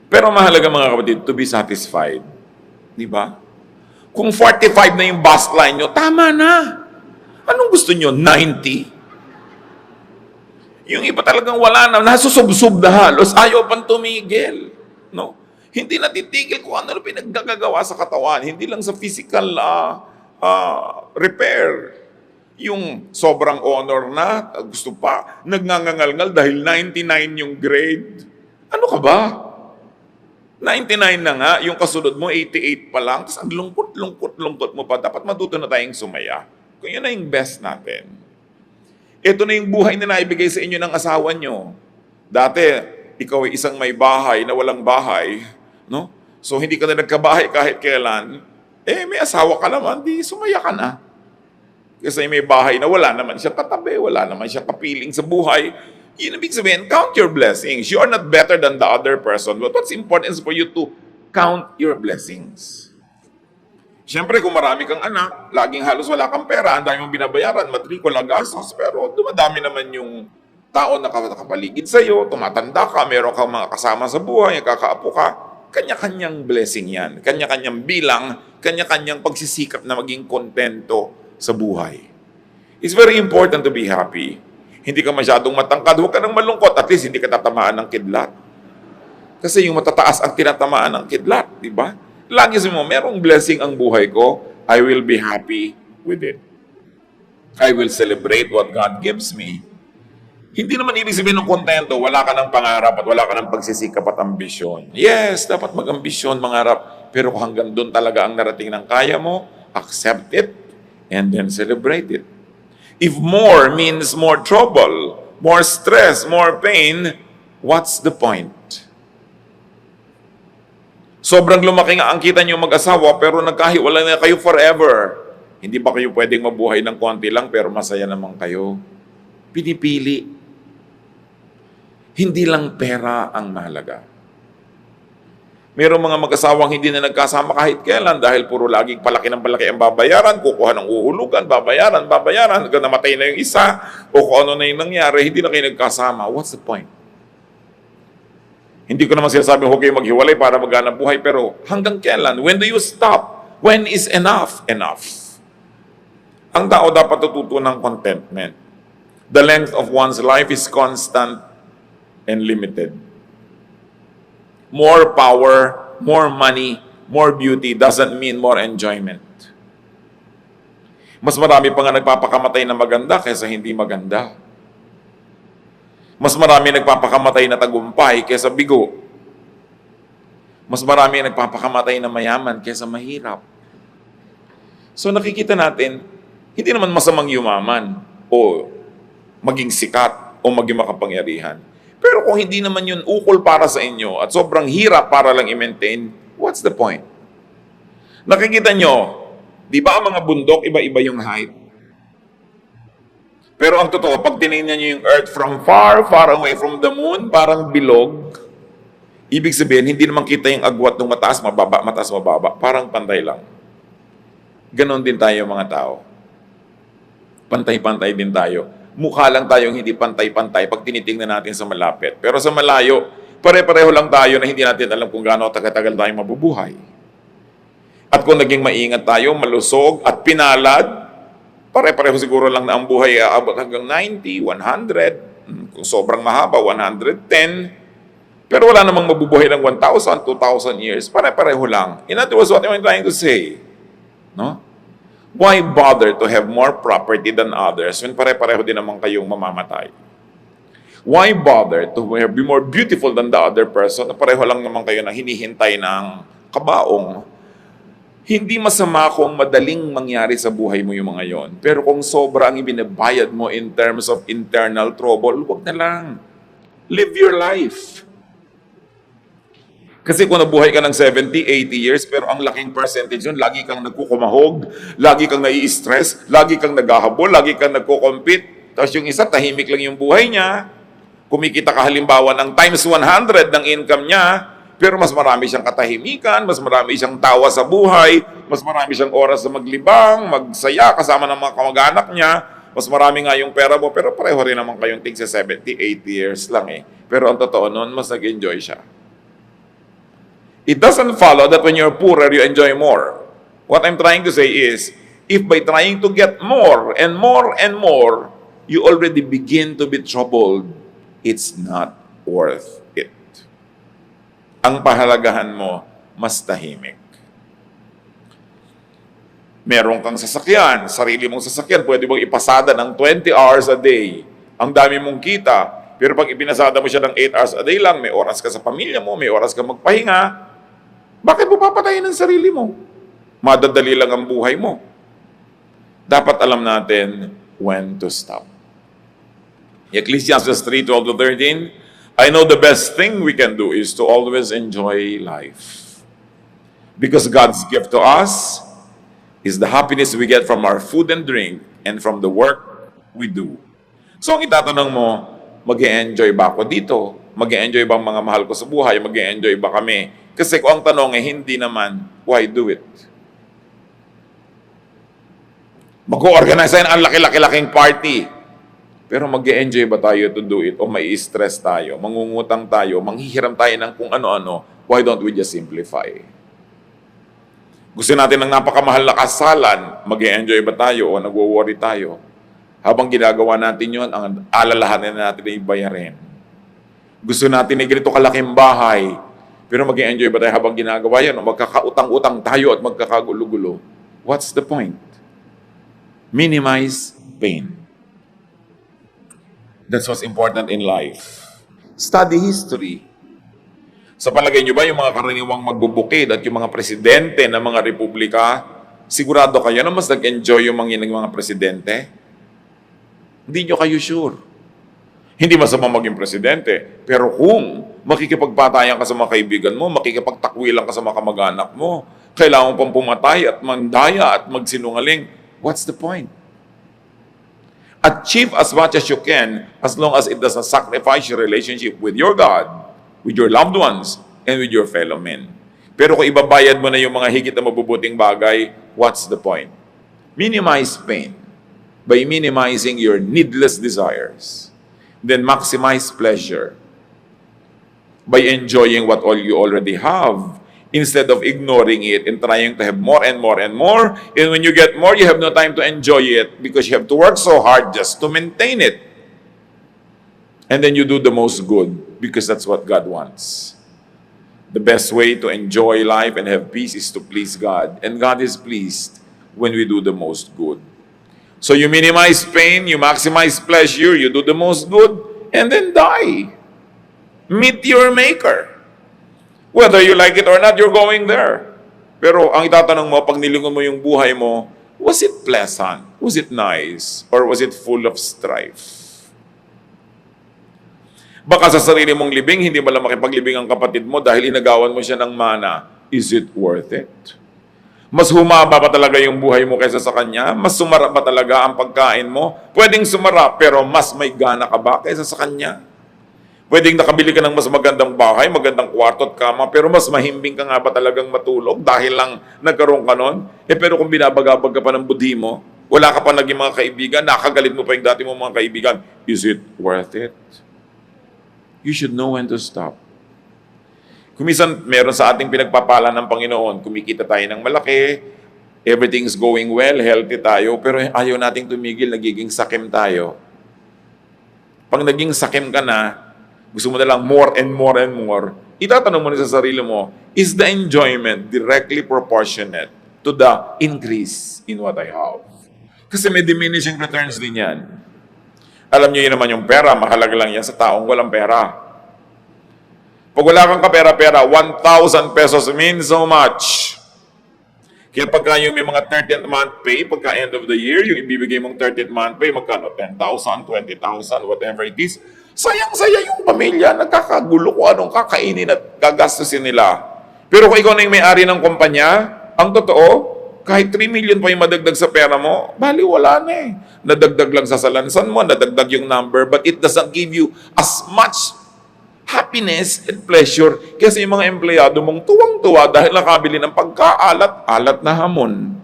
S1: Pero mahalaga mga kapatid, to be satisfied. Di ba? Kung 45 na yung bust line nyo, tama na. Anong gusto nyo? 90? Yung iba talagang wala na, nasusubsub na halos, ayaw pang tumigil. No? Hindi natitigil kung ano pinagkagagawa sa katawan. Hindi lang sa physical repair. Yung sobrang honor na, gusto pa, nagngangangalngal dahil 99 yung grade. Ano ka ba? 99 na nga, yung kasunod mo, 88 pa lang, tapos ang lungkot mo pa, dapat matuto na tayong sumaya. Kung yun na yung best natin. Ito na yung buhay na naibigay sa inyo ng asawa nyo. Dati, ikaw ay isang may bahay na walang bahay, no? So, hindi ka na nagkabahay kahit kailan, may asawa ka naman, di sumaya ka na. Kasi may bahay na wala naman siya katabi, wala naman siya kapiling sa buhay. Yun ibig sabihin, count your blessings. You are not better than the other person. But what's important is for you to count your blessings. Siyempre, kung marami kang anak, laging halos wala kang pera, ang dami mong binabayaran, matrikula, gastos, pero dumadami naman yung tao na nakapaligid sa'yo, tumatanda ka, meron kang mga kasama sa buhay, kakaapo ka, kanya-kanyang blessing yan, kanya-kanyang bilang, kanya-kanyang pagsisikap na maging kontento sa buhay. It's very important to be happy. Hindi ka masyadong matangkad, huwag ka nang malungkot, at least hindi ka tatamaan ng kidlat. Kasi yung matataas ang tinatamaan ng kidlat, di ba? Lagi sabi mo, merong blessing ang buhay ko, I will be happy with it. I will celebrate what God gives me. Hindi naman ibig sabihin ng kontento, wala ka ng pangarap at wala ka ng pagsisikap at ambisyon. Yes, dapat mag-ambisyon, mangarap, pero kung hanggang doon talaga ang narating ng kaya mo, accept it and then celebrate it. If more means more trouble, more stress, more pain, what's the point? Sobrang lumaki nga ang kita niyo mag-asawa pero nagkahiwalay na kayo forever. Hindi ba kayo pwedeng mabuhay ng konti lang pero masaya naman kayo? Pinipili. Hindi lang pera ang mahalaga. Merong mga mag-asawang hindi na nagkasama kahit kailan dahil puro laging palaki ng palaki ang babayaran, kukuha ng uhulugan, babayaran, hanggang namatay na yung isa, o kung ano na yung nangyari, hindi na kayo nagkasama. What's the point? Hindi ko naman sinasabing huwag kayo maghiwalay para maghanap buhay, pero hanggang kailan? When do you stop? When is enough enough? Ang tao dapat tututo ng contentment. The length of one's life is constant and limited. More power, more money, more beauty doesn't mean more enjoyment. Mas marami pa nga nagpapakamatay na maganda kaysa hindi maganda. Mas marami nagpapakamatay na tagumpay kaysa bigo. Mas marami nagpapakamatay na mayaman kaysa mahirap. So nakikita natin, hindi naman masamang yumaman o maging sikat o maging makapangyarihan. Pero kung hindi naman yun ukol para sa inyo at sobrang hirap para lang i-maintain, what's the point? Nakikita nyo, di ba ang mga bundok, iba-iba yung height? Pero ang totoo, pag tinignan nyo yung Earth from far, far away from the moon, parang bilog, ibig sabihin, hindi naman kita yung agwat ng mataas, mababa. Parang pantay lang. Ganon din tayo mga tao. Pantay-pantay din tayo. Mukha lang tayong hindi pantay-pantay pag tinitingnan natin sa malapit. Pero sa malayo, pare-pareho lang tayo na hindi natin alam kung gaano tagal-tagal tayong mabubuhay. At kung naging maingat tayo, malusog at pinalad, pare-pareho siguro lang na ang buhay aabot hanggang 90, 100, kung sobrang mahaba, 110. Pero wala namang mabubuhay ng 1,000, 2,000 years. Pare-pareho lang. In other words, what am I trying to say? No? Why bother to have more property than others when pare-pareho din naman kayong mamamatay? Why bother to be more beautiful than the other person na pareho lang naman kayo na hinihintay ng kabaong? Hindi masama kung madaling mangyari sa buhay mo yung mga yon. Pero kung sobra ang ibinabayad mo in terms of internal trouble, huwag na lang. Live your life. Kasi kung nabuhay ka ng 70, 80 years, pero ang laking percentage yun, lagi kang nagkukumahog, lagi kang nai-stress, lagi kang naghahabol, lagi kang nagko-compete. Tapos yung isa, tahimik lang yung buhay niya. Kumikita ka halimbawa ng times 100 ng income niya, pero mas marami siyang katahimikan, mas marami siyang tawa sa buhay, mas marami siyang oras na maglibang, magsaya kasama ng mga kamag-anak niya, mas marami nga yung pera mo, pero pareho rin naman kayong tig sa 70, 80 years lang eh. Pero ang totoo nun, mas nag-enjoy siya. It doesn't follow that when you're poorer, you enjoy more. What I'm trying to say is, if by trying to get more and more and more, you already begin to be troubled, it's not worth it. Ang pahalagahan mo, mas tahimik. Meron kang sasakyan, sarili mong sasakyan, pwede mong ipasada ng 20 hours a day. Ang dami mong kita, pero pag ipinasada mo siya ng 8 hours a day lang, may oras ka sa pamilya mo, may oras ka magpahinga, bakit mo papatayin ang sarili mo? Madadali lang ang buhay mo. Dapat alam natin when to stop. Ecclesiastes 3:12-13, I know the best thing we can do is to always enjoy life. Because God's gift to us is the happiness we get from our food and drink and from the work we do. So ang itatanong mo, mag-e-enjoy ba ako dito? Mag-e-enjoy ba ang mga mahal ko sa buhay? Mag-e-enjoy ba kami? Kasi kung ang tanong hindi naman, why do it? Mag-organize tayo ang laki-laki-laking party. Pero mag-e-enjoy ba tayo to do it? O may stress tayo? Mangungutang tayo? Manghihiram tayo ng kung ano-ano? Why don't we just simplify? Gusto natin ng napakamahal na kasalan, mag-e-enjoy ba tayo o nagwo-worry tayo? Habang ginagawa natin yon, ang alalahanin natin ay bayarin. Gusto natin ay ganito kalaking bahay, pero mag-e-enjoy ba tayo habang ginagawa yan? O magkakautang-utang tayo at magkakagulo-gulo? What's the point? Minimize pain. That's what's important in life. Study history. Sa palagay nyo ba yung mga karaniwang magbubukid at yung mga presidente ng mga republika, sigurado kayo na mas nag-enjoy yung mga presidente? Hindi nyo kayo sure. Hindi masama maging presidente, pero kung makikipagpatayan ka sa mga kaibigan mo, makikipagtakwilan ka sa mga kamag-anak mo, kailangan mo pang pumatay at mandaya at magsinungaling, what's the point? Achieve as much as you can as long as it doesn't sacrifice your relationship with your God, with your loved ones, and with your fellow men. Pero kung ibabayad mo na yung mga higit na mabubuting bagay, what's the point? Minimize pain by minimizing your needless desires. Then maximize pleasure by enjoying what all you already have instead of ignoring it and trying to have more and more and more. And when you get more, you have no time to enjoy it because you have to work so hard just to maintain it. And then you do the most good because that's what God wants. The best way to enjoy life and have peace is to please God. And God is pleased when we do the most good. So you minimize pain, you maximize pleasure, you do the most good, and then die. Meet your Maker. Whether you like it or not, you're going there. Pero ang itatanong mo, pag nilingon mo yung buhay mo, was it pleasant? Was it nice? Or was it full of strife? Baka sa sarili mong libing, hindi mo lang makipaglibing ang kapatid mo dahil inagawan mo siya ng mana. Is it worth it? Mas humaba pa talaga yung buhay mo kaysa sa kanya? Mas sumarap ba talaga ang pagkain mo? Pwedeng sumarap, pero mas may gana ka ba kaysa sa kanya? Pwedeng nakabili ka ng mas magandang bahay, magandang kwarto at kama, pero mas mahimbing ka nga ba talagang matulog dahil lang nagkaroon ka nun? Pero kung binabagabag ka pa ng budhi mo, wala ka pa naging mga kaibigan, nakagalit mo pa yung dati mong mga kaibigan, is it worth it? You should know when to stop. Kung minsan meron sa ating pinagpapala ng Panginoon, kumikita tayo ng malaki, everything's going well, healthy tayo, pero ayaw nating tumigil, nagiging sakim tayo. Pag naging sakim ka na, gusto mo na lang more and more and more, itatanong mo na sa sarili mo, is the enjoyment directly proportionate to the increase in what I have? Kasi may diminishing returns din yan. Alam niyo yun naman yung pera, mahalaga lang yan sa taong walang pera. Pag wala kang kapera-pera, 1,000 pesos means so much. Kaya pagka yung may mga 30th month pay, pagka end of the year, yung ibibigay mong 30th month pay, magkano? 10,000, 20,000, whatever it is. Sayang-saya yung pamilya, nagkakagulo kung anong kakainin at gagastusin nila. Pero kung ikaw na yung may-ari ng kumpanya, ang totoo, kahit 3 million pa yung madagdag sa pera mo, bali wala na eh. Nadagdag lang sa salansan mo, nadagdag yung number, but it doesn't give you as much happiness and pleasure kasi yung mga empleyado mong tuwang-tuwa dahil nakabili ng pagkaalat-alat na hamon.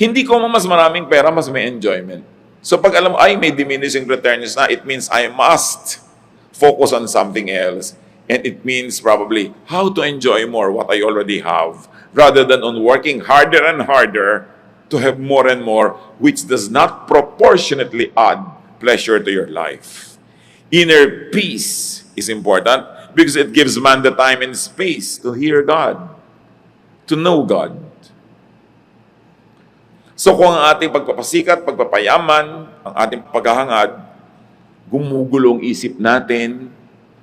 S1: Hindi ko mas maraming pera, mas may enjoyment. So pag alam mo, ay may diminishing returns na, it means I must focus on something else. And it means probably how to enjoy more what I already have rather than on working harder and harder to have more and more, which does not proportionately add pleasure to your life. Inner peace is important because it gives man the time and space to hear God, to know God. So kung ang ating pagpapasikat, pagpapayaman, ang ating paghahangad, gumugulong isip natin,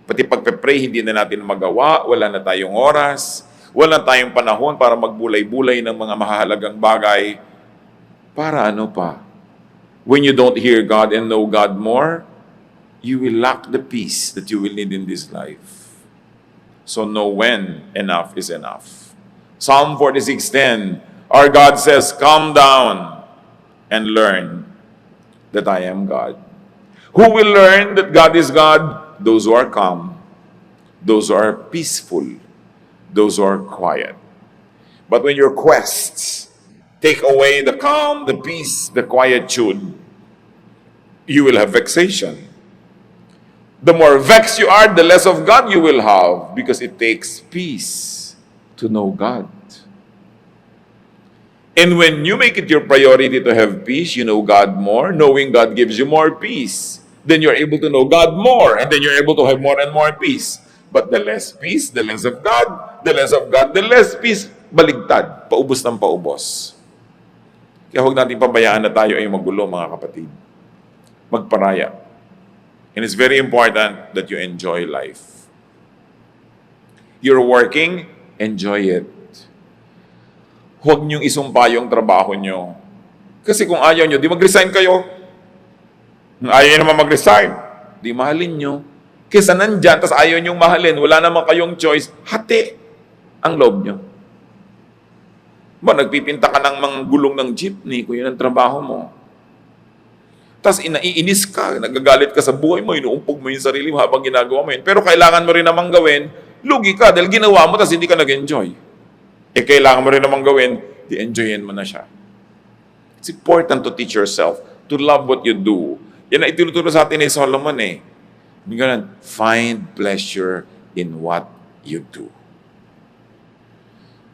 S1: pati pagpe-pray, hindi na natin magawa, wala na tayong oras, wala na tayong panahon para magbulay-bulay ng mga mahalagang bagay. Para ano pa? When you don't hear God and know God more, you will lack the peace that you will need in this life. So know when enough is enough. Psalm 46:10, our God says, "Calm down and learn that I am God." Who will learn that God is God? Those who are calm, those who are peaceful, those who are quiet. But when your quests take away the calm, the peace, the quietude, you will have vexation. The more vexed you are, the less of God you will have because it takes peace to know God. And when you make it your priority to have peace, you know God more. Knowing God gives you more peace. Then you're able to know God more, and then you're able to have more and more peace. But the less peace, the less of God, the less of God, the less peace, baligtad, paubos ng paubos. Kaya huwag natin pabayaan na tayo ay magulo, mga kapatid. Magparaya. And it's very important that you enjoy life. You're working, enjoy it. Huwag niyong isumpa yung trabaho niyo. Kasi kung ayaw niyo, di mag-resign kayo. Ayaw naman mag-resign, di mahalin nyo. Kesa nandyan, tas ayaw nyong mahalin, wala naman kayong choice, hati ang loob nyo. Ba, nagpipinta ka ng mga gulong ng jeepney, kung yun ang trabaho mo. Tas inaiinis ka, nagagalit ka sa buhay mo, inuumpog mo yung sarili mo habang ginagawa mo yun. Pero kailangan mo rin namang gawin, lugi ka dahil ginawa mo, tas hindi ka nag-enjoy. Kailangan mo rin namang gawin, di-enjoyin mo na siya. It's important to teach yourself to love what you do. Yan ang itinuturo sa atin ni Solomon eh. Find pleasure in what you do.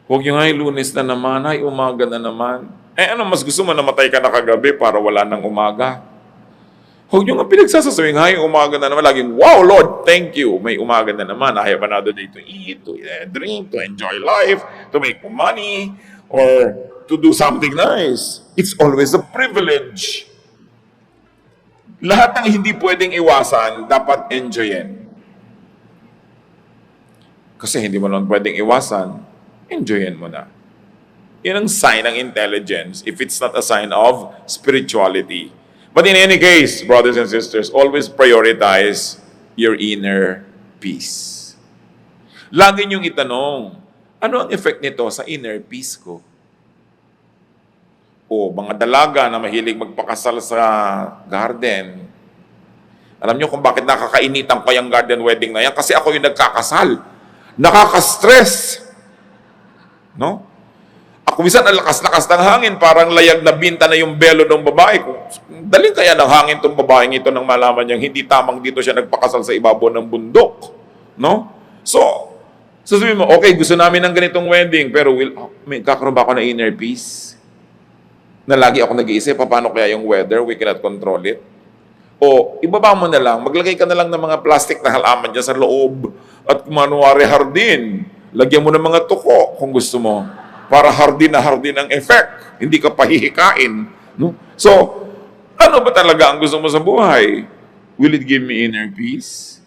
S1: Huwag yung ay Lunes na naman, ay umaga na naman. Ano mas gusto mo namatay ka na kagabi para wala ng umaga? Huwag nyo nga pinagsasasawing, hay, umaga na naman, laging, wow, Lord, thank you. May umaga na naman. I have another day to eat, to drink, to enjoy life, to make money, or to do something nice. It's always a privilege. Lahat ng hindi pwedeng iwasan, dapat enjoyin. Kasi hindi mo lang pwedeng iwasan, enjoyin mo na. Yun ang sign ng intelligence if it's not a sign of spirituality. But in any case, brothers and sisters, always prioritize your inner peace. Lagi niyong itanong, ano ang effect nito sa inner peace ko? O mga dalaga na mahilig magpakasal sa garden. Alam niyo kung bakit nakakainitan ko yung garden wedding na yan? Kasi ako yung nagkakasal. Nakaka-stress. No? Ako minsan ang lakas-lakas ng hangin, parang layag na binta na yung belo ng babae. Daling kaya ng hangin tong babaeng ito nang malaman niyang hindi tamang dito siya nagpakasal sa ibabaw ng bundok. No? So sasabihin mo, okay, gusto namin ng ganitong wedding, pero may kakaroon ba ako ng inner peace? Na lagi ako nag-iisip, paano kaya yung weather? We cannot control it. O, ibaba mo na lang, maglagay ka na lang ng mga plastic na halaman dyan sa loob at manuwari hardin. Lagyan mo ng mga tuko kung gusto mo para hardin na hardin ang effect. Hindi ka pahihikain. No? So, ano ba talaga ang gusto mo sa buhay? Will it give me inner peace?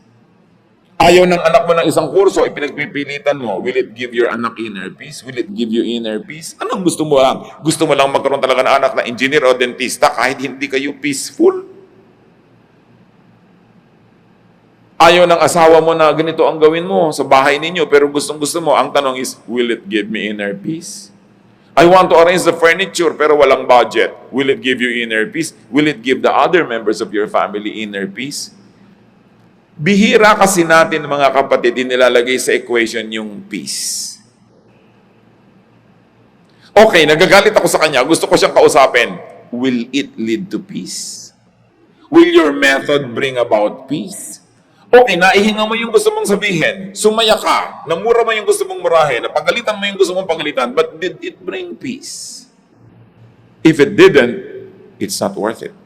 S1: Ayaw ng anak mo ng isang kurso, ipinagpipilitan mo. Will it give your anak inner peace? Will it give you inner peace? Anong gusto mo lang? Gusto mo lang magkaroon talaga ng anak na engineer o dentista kahit hindi kayo peaceful? Ayaw ng asawa mo na ganito ang gawin mo sa bahay ninyo, pero gustong-gusto mo. Ang tanong is, will it give me inner peace? I want to arrange the furniture, pero walang budget. Will it give you inner peace? Will it give the other members of your family inner peace? Bihira kasi natin, mga kapatid, nilalagay sa equation yung peace. Okay, nagagalit ako sa kanya, gusto ko siyang kausapin. Will it lead to peace? Will your method bring about peace? Okay, naihinga mo yung gusto mong sabihin, sumaya ka, namura mo yung gusto mong murahin, napagalitan mo yung gusto mong pagalitan, but did it bring peace? If it didn't, it's not worth it.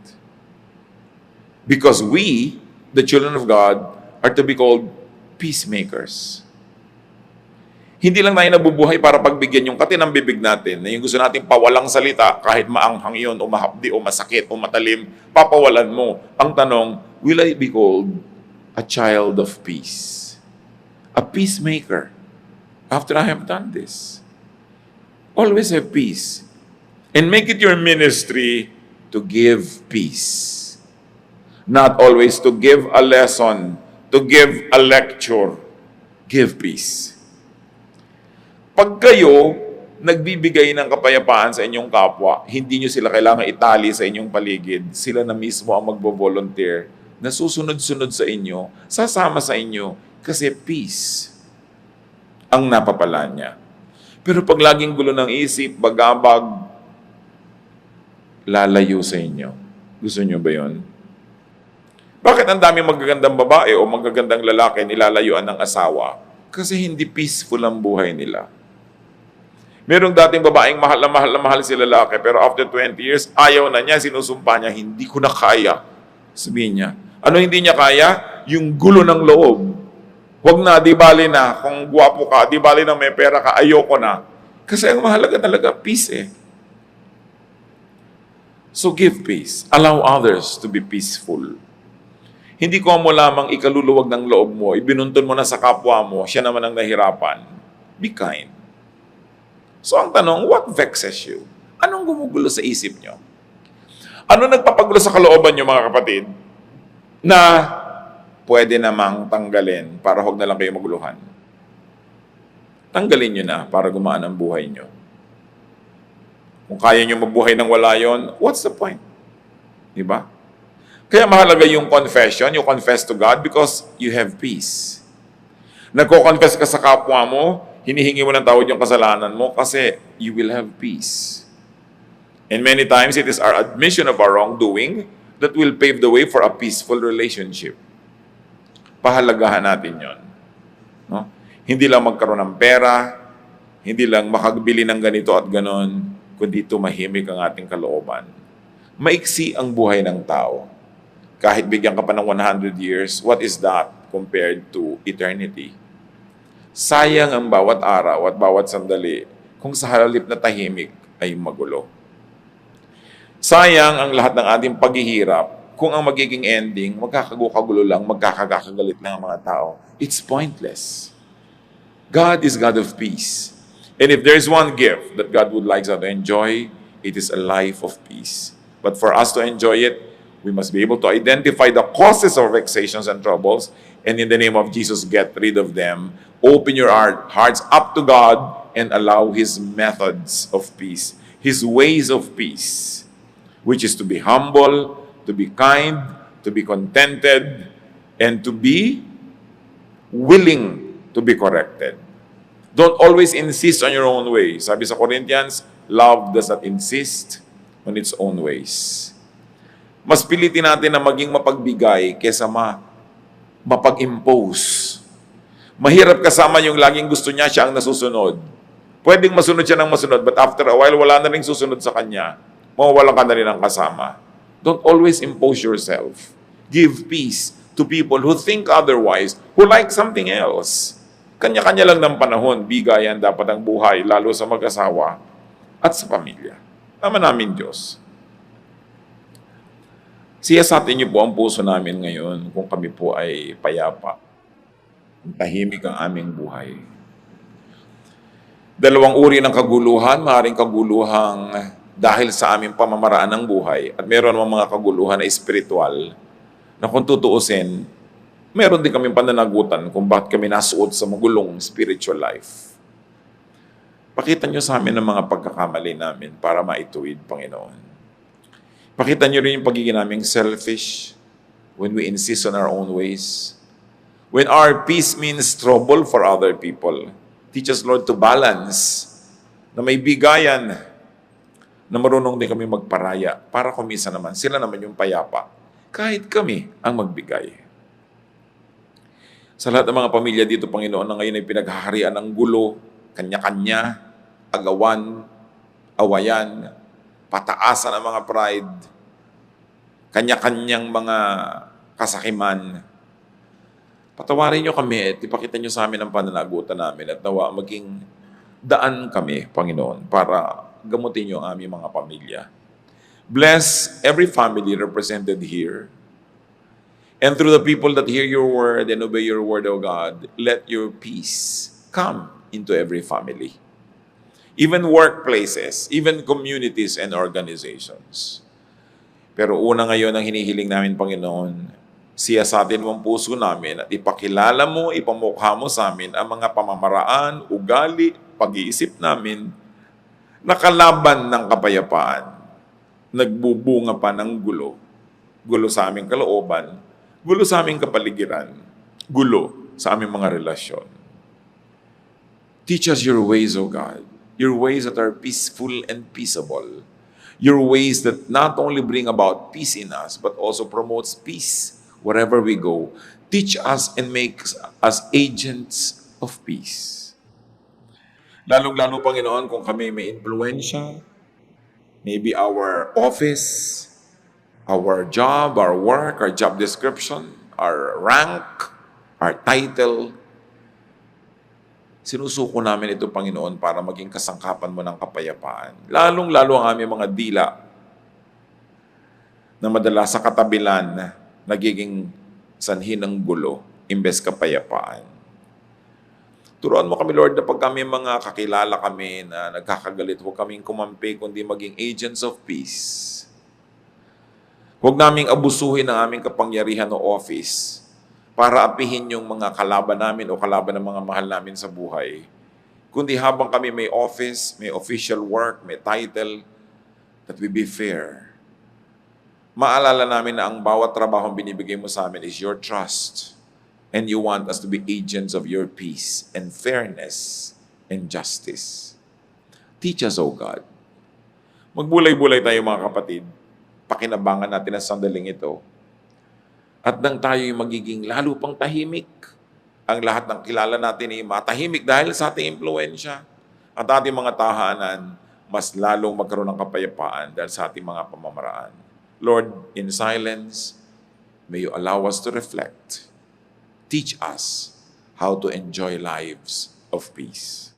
S1: Because we, the children of God, are to be called peacemakers. Hindi lang tayo nabubuhay para pagbigyan yung katinang bibig natin, na yung gusto natin pawalang salita, kahit maanghang yun, o mahapdi, o masakit, o matalim, papawalan mo. Ang tanong, will I be called a child of peace? A peacemaker. After I have done this, always have peace. And make it your ministry to give peace. Not always to give a lesson, to give a lecture. Give peace. Pag kayo nagbibigay ng kapayapaan sa inyong kapwa, hindi nyo sila kailangan itali sa inyong paligid. Sila na mismo ang magbo-volunteer na susunod-sunod sa inyo, sasama sa inyo, kasi peace ang napapala niya. Pero pag laging gulo ng isip, bagabag, lalayo sa inyo. Gusto nyo ba yun? Bakit ang daming magagandang babae o magagandang lalaki nilalayuan ng asawa? Kasi hindi peaceful ang buhay nila. Merong dating babaeng mahal na mahal si lalaki, pero after 20 years, ayaw na niya, sinusumpa niya, hindi ko na kaya. Sabihin niya, ano hindi niya kaya? Yung gulo ng loob. Huwag na, di bali na. Kung guwapo ka, di bali na may pera ka, ayoko na. Kasi ang mahalaga talaga, peace eh. So give peace. Allow others to be peaceful. Hindi ko mo lamang ikaluluwag ng loob mo, ibinuntun mo na sa kapwa mo, siya naman ang nahirapan. Be kind. So ang tanong, what vexes you? Anong gumugulo sa isip nyo? Ano nagpapagulo sa kalooban nyo, mga kapatid? Na pwede namang tanggalin para huwag na lang kayo maguluhan. Tanggalin nyo na para gumaan ang buhay nyo. Kung kaya nyo mabuhay nang wala yon, what's the point? Diba? Kaya mahalaga yung confession, you confess to God because you have peace. Nagko-confess ka sa kapwa mo, hinihingi mo ng tawad yung kasalanan mo kasi you will have peace. And many times, it is our admission of our wrongdoing that will pave the way for a peaceful relationship. Pahalagahan natin yon. No? Hindi lang magkaroon ng pera, hindi lang makagbili ng ganito at ganon, kundi tumahimik ang ating kalooban. Maiksi ang buhay ng tao. Kahit bigyan ka pa ng 100 years, what is that compared to eternity? Sayang ang bawat araw at bawat sandali kung sa halip na tahimik ay magulo. Sayang ang lahat ng ating paghihirap kung ang magiging ending, magkakagulo lang, magkakagalit lang ang mga tao. It's pointless. God is God of peace. And if there's one gift that God would like us to enjoy, it is a life of peace. But for us to enjoy it, we must be able to identify the causes of vexations and troubles, and in the name of Jesus, get rid of them. Open your hearts up to God and allow His methods of peace, His ways of peace, which is to be humble, to be kind, to be contented, and to be willing to be corrected. Don't always insist on your own way. Sabi sa Corinthians, love does not insist on its own ways. Mas pilitin natin na maging mapagbigay kesa mapag-impose. Mahirap kasama yung laging gusto niya, siya ang nasusunod. Pwedeng masunod siya ng masunod, but after a while, wala na rin susunod sa kanya. Mawawalan ka na rin ang kasama. Don't always impose yourself. Give peace to people who think otherwise, who like something else. Kanya-kanya lang ng panahon, bigayan dapat ang buhay, lalo sa mag-asawa at sa pamilya. Ama namin Diyos. Siyasatin niyo po ang puso namin ngayon kung kami po ay payapa. Tahimik ang aming buhay. Dalawang uri ng kaguluhan, maaaring kaguluhang dahil sa aming pamamaraan ng buhay at meron mga kaguluhan na espiritual na kung tutuusin, meron din kami pananagutan kung bakit kami nasuot sa magulong spiritual life. Pakita niyo sa amin ang mga pagkakamali namin para maituwid, Panginoon. Pakita niyo rin yung pagiging naming selfish when we insist on our own ways. When our peace means trouble for other people. Teach us, Lord, to balance na may bigayan na marunong din kami magparaya para kumisa naman. Sila naman yung payapa. Kahit kami ang magbigay. Sa lahat ng mga pamilya dito, Panginoon, na ngayon ay pinaghaharian ng gulo, kanya-kanya, agawan, awayan, pataasan ng mga pride, kanya-kanyang mga kasakiman. Patawarin niyo kami at ipakita niyo sa amin ang pananagutan namin at nawa maging daan kami, Panginoon, para gamutin niyo ang aming mga pamilya. Bless every family represented here. And through the people that hear your word and obey your word, O God, let your peace come into every family. Even workplaces, even communities and organizations. Pero una ngayon ang hinihiling namin, Panginoon, siyasatin mo ang puso namin at ipakilala mo, ipamukha mo sa amin ang mga pamamaraan, ugali, pag-iisip namin na kalaban ng kapayapaan. Nagbubunga pa ng gulo. Gulo sa aming kalooban, gulo sa aming kapaligiran, gulo sa aming mga relasyon. Teach us your ways, O God. Your ways that are peaceful and peaceable. Your ways that not only bring about peace in us, but also promotes peace wherever we go. Teach us and make us agents of peace. Lalong-lalo, Panginoon, kung kami may influensya, maybe our office, our job, our work, our job description, our rank, our title, sinusuko namin ito, Panginoon, para maging kasangkapan mo ng kapayapaan. Lalong-lalo ang aming mga dila na madalas sa katabilan nagiging sanhi ng gulo imbes kapayapaan. Turuan mo kami, Lord, na pag kami mga kakilala kami na nagkakagalit, huwag kaming kumampi, kundi maging agents of peace. Huwag naming abusuhin ang aming kapangyarihan o office para apihin yung mga kalaban namin o kalaban ng mga mahal namin sa buhay. Kundi habang kami may office, may official work, may title, that we be fair. Maalala namin na ang bawat trabahong binibigay mo sa amin is your trust. And you want us to be agents of your peace and fairness and justice. Teach us, O God. Magbulay-bulay tayo, mga kapatid. Pakinabangan natin ang sandaling ito. At nang tayo'y magiging lalo pang tahimik, ang lahat ng kilala natin ay matahimik dahil sa ating impluensya. At ating mga tahanan, mas lalong magkaroon ng kapayapaan dahil sa ating mga pamamaraan. Lord, in silence, May you allow us to reflect. Teach us how to enjoy lives of peace.